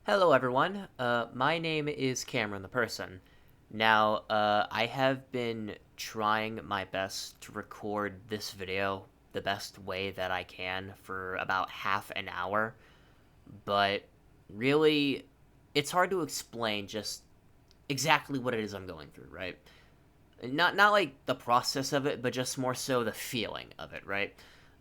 Hello, everyone. My name is Cameron the person. Now, I have been trying my best to record this video the best way that I can for about half an hour, but really, it's hard to explain just exactly what it is I'm going through, right? Not like the process of it, but just more so the feeling of it, right?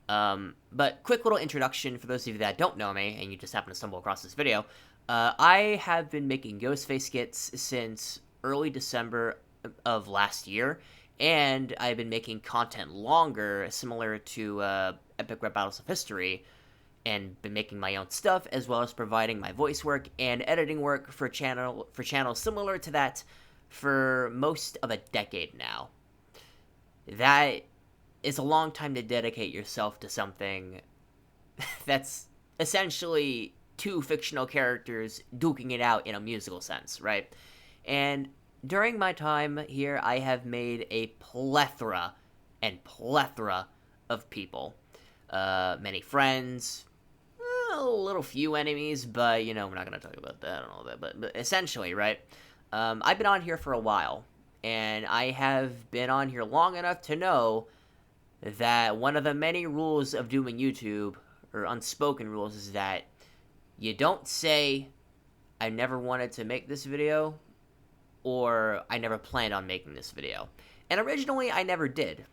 But quick little introduction for those of you that don't know me and you just happen to stumble across this video. I have been making Ghostface skits since early December of last year, and I've been making content longer, similar to Epic Rap Battles of History, and been making my own stuff as well as providing my voice work and editing work for channels similar to that for most of a decade now. That is a long time to dedicate yourself to something that's essentially two fictional characters duking it out in a musical sense, right? And during my time here, I have made a plethora and plethora of people. Many friends, a little few enemies, but we're not going to talk about that and all that. But essentially, right? I've been on here for a while, and I have been on here long enough to know that one of the many rules of doing YouTube, or unspoken rules, is that you don't say, I never wanted to make this video, or I never planned on making this video. And originally, I never did.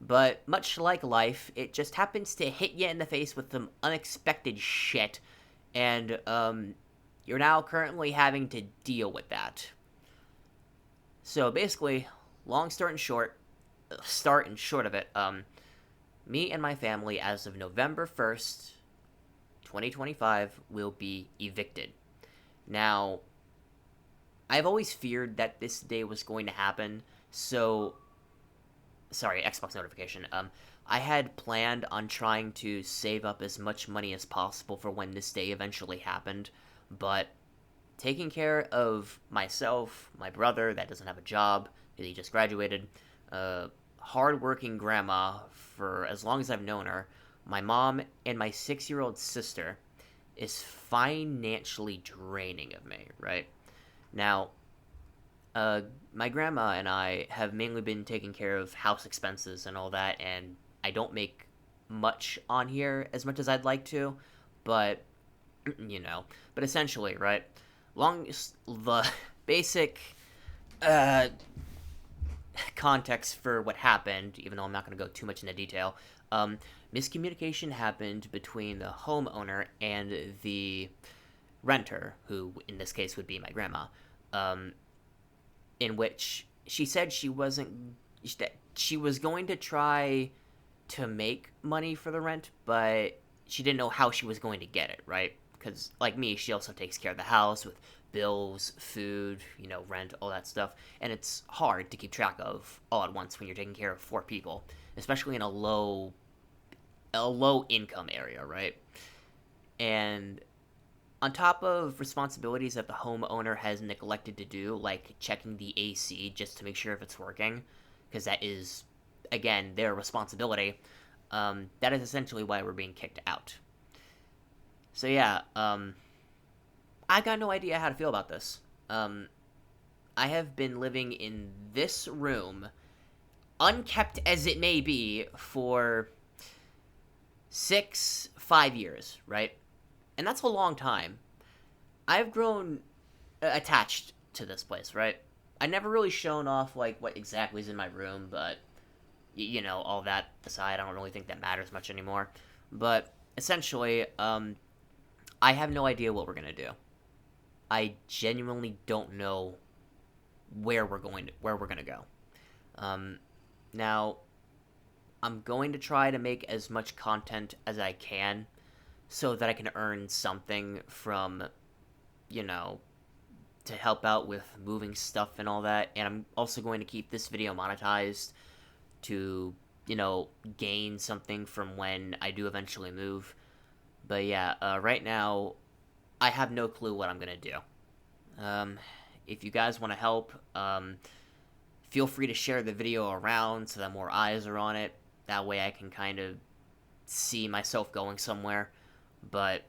But much like life, it just happens to hit you in the face with some unexpected shit, and you're now currently having to deal with that. So basically, long start and short of it, me and my family, as of November 1st, 2025, will be evicted. Now, I've always feared that this day was going to happen, so sorry, Xbox notification. I had planned on trying to save up as much money as possible for when this day eventually happened, but taking care of myself, my brother that doesn't have a job because he just graduated, hardworking grandma for as long as I've known her, my mom, and my 6-year-old sister is financially draining of me, right? Now, my grandma and I have mainly been taking care of house expenses and all that, and I don't make much on here as much as I'd like to, but you know, but essentially, right? Long the basic uh, context for what happened, even though I'm not going to go too much into detail. Um, Miscommunication happened between the homeowner and the renter, who in this case would be my grandma. Um, in which she said she was going to try to make money for the rent, but she didn't know how she was going to get it, right? Because like me, she also takes care of the house with bills, food, rent, all that stuff, and it's hard to keep track of all at once when you're taking care of 4 people, especially in a low income area, right? And on top of responsibilities that the homeowner has neglected to do, like checking the AC just to make sure if it's working, because that is, again, their responsibility, that is essentially why we're being kicked out. So yeah, I got no idea how to feel about this. I have been living in this room, unkept as it may be, for 5 years, right? And that's a long time. I've grown attached to this place, right? I never really shown off like what exactly is in my room, but all that aside, I don't really think that matters much anymore. But essentially, I have no idea what we're gonna do. I genuinely don't know where we're gonna go. Um, Now, I'm going to try to make as much content as I can so that I can earn something from, you know, to help out with moving stuff and all that. And I'm also going to keep this video monetized to, gain something from when I do eventually move. But yeah, right now, I have no clue what I'm going to do. Um, if you guys want to help, feel free to share the video around so that more eyes are on it. That way I can kind of see myself going somewhere. But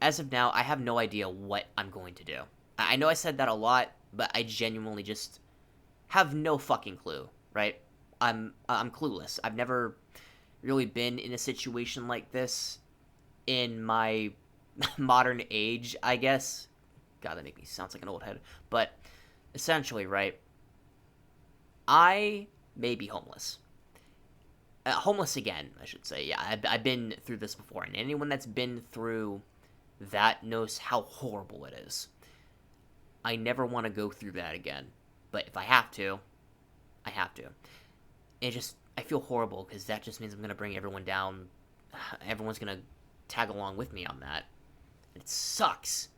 as of now, I have no idea what I'm going to do. I know I said that a lot, but I genuinely just have no fucking clue, right? I'm clueless. I've never really been in a situation like this in my modern age, I guess. God, that makes me sound like an old head. But essentially, right? I may be homeless. Homeless again, I should say. Yeah, I've been through this before, and anyone that's been through that knows how horrible it is. I never want to go through that again. But if I have to, I have to. I feel horrible because that just means I'm going to bring everyone down. Everyone's going to tag along with me on that. It sucks.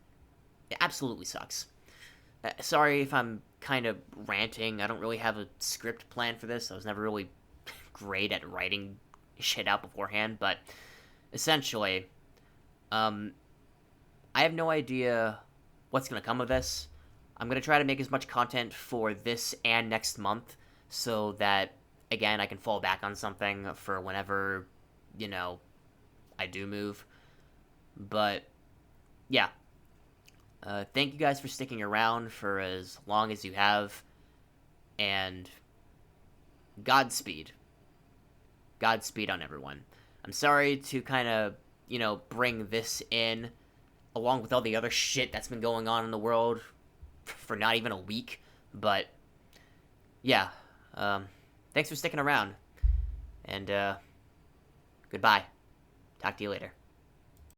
It absolutely sucks. Sorry if I'm kind of ranting. I don't really have a script plan for this. I was never really great at writing shit out beforehand, but essentially, I have no idea what's going to come of this. I'm going to try to make as much content for this and next month so that, again, I can fall back on something for whenever, I do move. But, yeah. Thank you guys for sticking around for as long as you have, and Godspeed. Godspeed on everyone. I'm sorry to kind of, bring this in along with all the other shit that's been going on in the world for not even a week, but yeah, thanks for sticking around, and goodbye. Talk to you later.